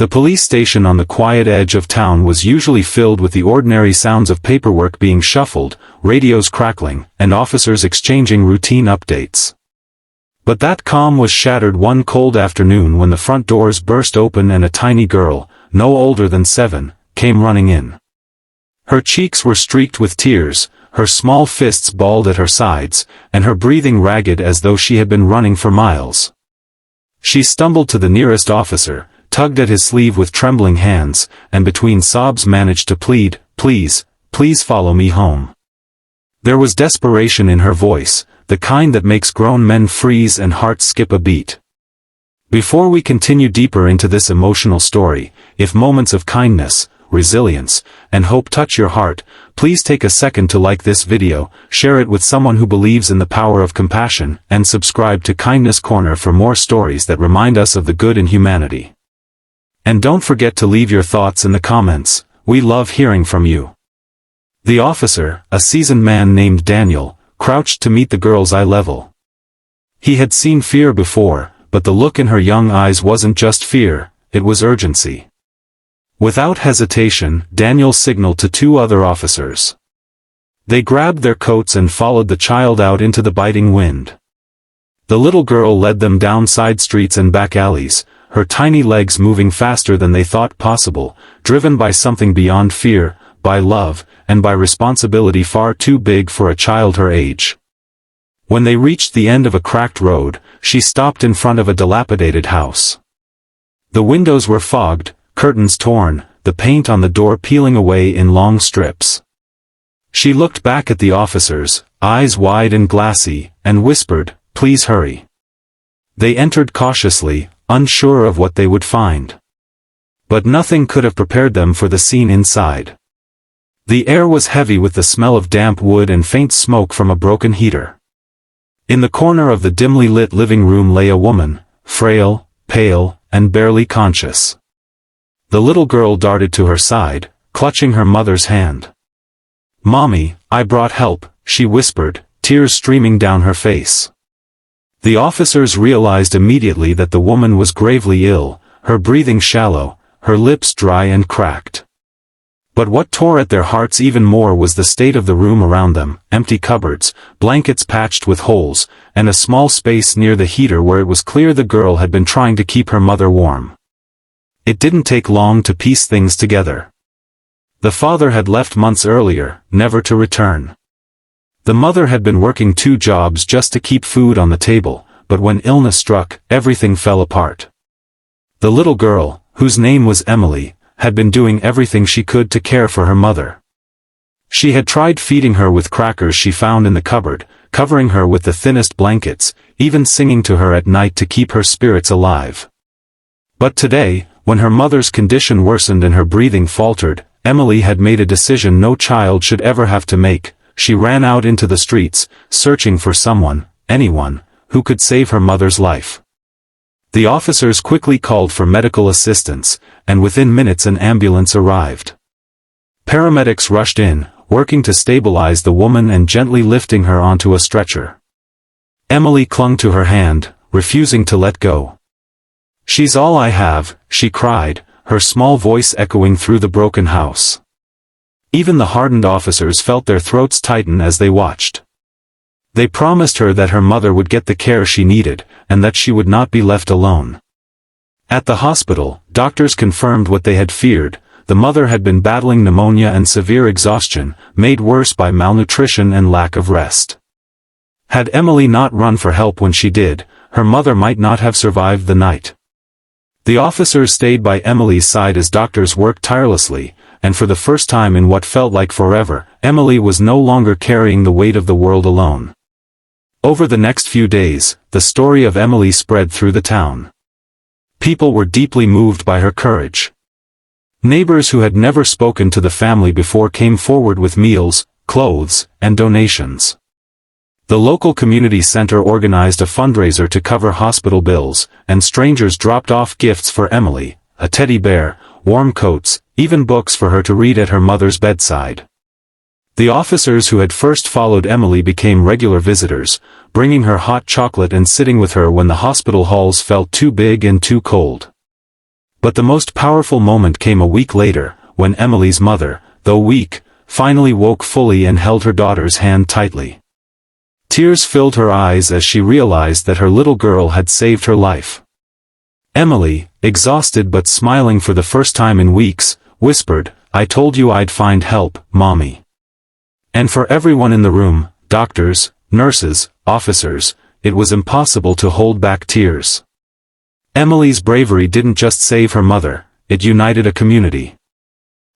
The police station on the quiet edge of town was usually filled with the ordinary sounds of paperwork being shuffled, radios crackling, and officers exchanging routine updates. But that calm was shattered one cold afternoon when the front doors burst open and a tiny girl, no older than 7, came running in. Her cheeks were streaked with tears, her small fists balled at her sides, and her breathing ragged as though she had been running for miles. She stumbled to the nearest officer, tugged at his sleeve with trembling hands, and between sobs managed to plead, "Please, please follow me home." There was desperation in her voice, the kind that makes grown men freeze and hearts skip a beat. Before we continue deeper into this emotional story, if moments of kindness, resilience, and hope touch your heart, please take a second to like this video, share it with someone who believes in the power of compassion, and subscribe to Kindness Corner for more stories that remind us of the good in humanity. And don't forget to leave your thoughts in the comments, we love hearing from you. The officer, a seasoned man named Daniel, crouched to meet the girl's eye level. He had seen fear before, but the look in her young eyes wasn't just fear, it was urgency. Without hesitation, Daniel signaled to 2 other officers. They grabbed their coats and followed the child out into the biting wind. The little girl led them down side streets and back alleys, her tiny legs moving faster than they thought possible, driven by something beyond fear, by love, and by responsibility far too big for a child her age. When they reached the end of a cracked road, she stopped in front of a dilapidated house. The windows were fogged, curtains torn, the paint on the door peeling away in long strips. She looked back at the officers, eyes wide and glassy, and whispered, "Please hurry." They entered cautiously, unsure of what they would find. But nothing could have prepared them for the scene inside. The air was heavy with the smell of damp wood and faint smoke from a broken heater. In the corner of the dimly lit living room lay a woman, frail, pale, and barely conscious. The little girl darted to her side, clutching her mother's hand. "Mommy, I brought help," she whispered, tears streaming down her face. The officers realized immediately that the woman was gravely ill, her breathing shallow, her lips dry and cracked. But what tore at their hearts even more was the state of the room around them, empty cupboards, blankets patched with holes, and a small space near the heater where it was clear the girl had been trying to keep her mother warm. It didn't take long to piece things together. The father had left months earlier, never to return. The mother had been working 2 jobs just to keep food on the table, but when illness struck, everything fell apart. The little girl, whose name was Emily, had been doing everything she could to care for her mother. She had tried feeding her with crackers she found in the cupboard, covering her with the thinnest blankets, even singing to her at night to keep her spirits alive. But today, when her mother's condition worsened and her breathing faltered, Emily had made a decision no child should ever have to make. She ran out into the streets, searching for someone, anyone, who could save her mother's life. The officers quickly called for medical assistance, and within minutes an ambulance arrived. Paramedics rushed in, working to stabilize the woman and gently lifting her onto a stretcher. Emily clung to her hand, refusing to let go. "She's all I have," she cried, her small voice echoing through the broken house. Even the hardened officers felt their throats tighten as they watched. They promised her that her mother would get the care she needed, and that she would not be left alone. At the hospital, doctors confirmed what they had feared: the mother had been battling pneumonia and severe exhaustion, made worse by malnutrition and lack of rest. Had Emily not run for help when she did, her mother might not have survived the night. The officers stayed by Emily's side as doctors worked tirelessly, and for the first time in what felt like forever, Emily was no longer carrying the weight of the world alone. Over the next few days, the story of Emily spread through the town. People were deeply moved by her courage. Neighbors who had never spoken to the family before came forward with meals, clothes, and donations. The local community center organized a fundraiser to cover hospital bills, and strangers dropped off gifts for Emily, a teddy bear, warm coats, even books for her to read at her mother's bedside. The officers who had first followed Emily became regular visitors, bringing her hot chocolate and sitting with her when the hospital halls felt too big and too cold. But the most powerful moment came a week later, when Emily's mother, though weak, finally woke fully and held her daughter's hand tightly. Tears filled her eyes as she realized that her little girl had saved her life. Emily, exhausted but smiling for the first time in weeks, whispered, "I told you I'd find help, Mommy." And for everyone in the room, doctors, nurses, officers, it was impossible to hold back tears. Emily's bravery didn't just save her mother, it united a community.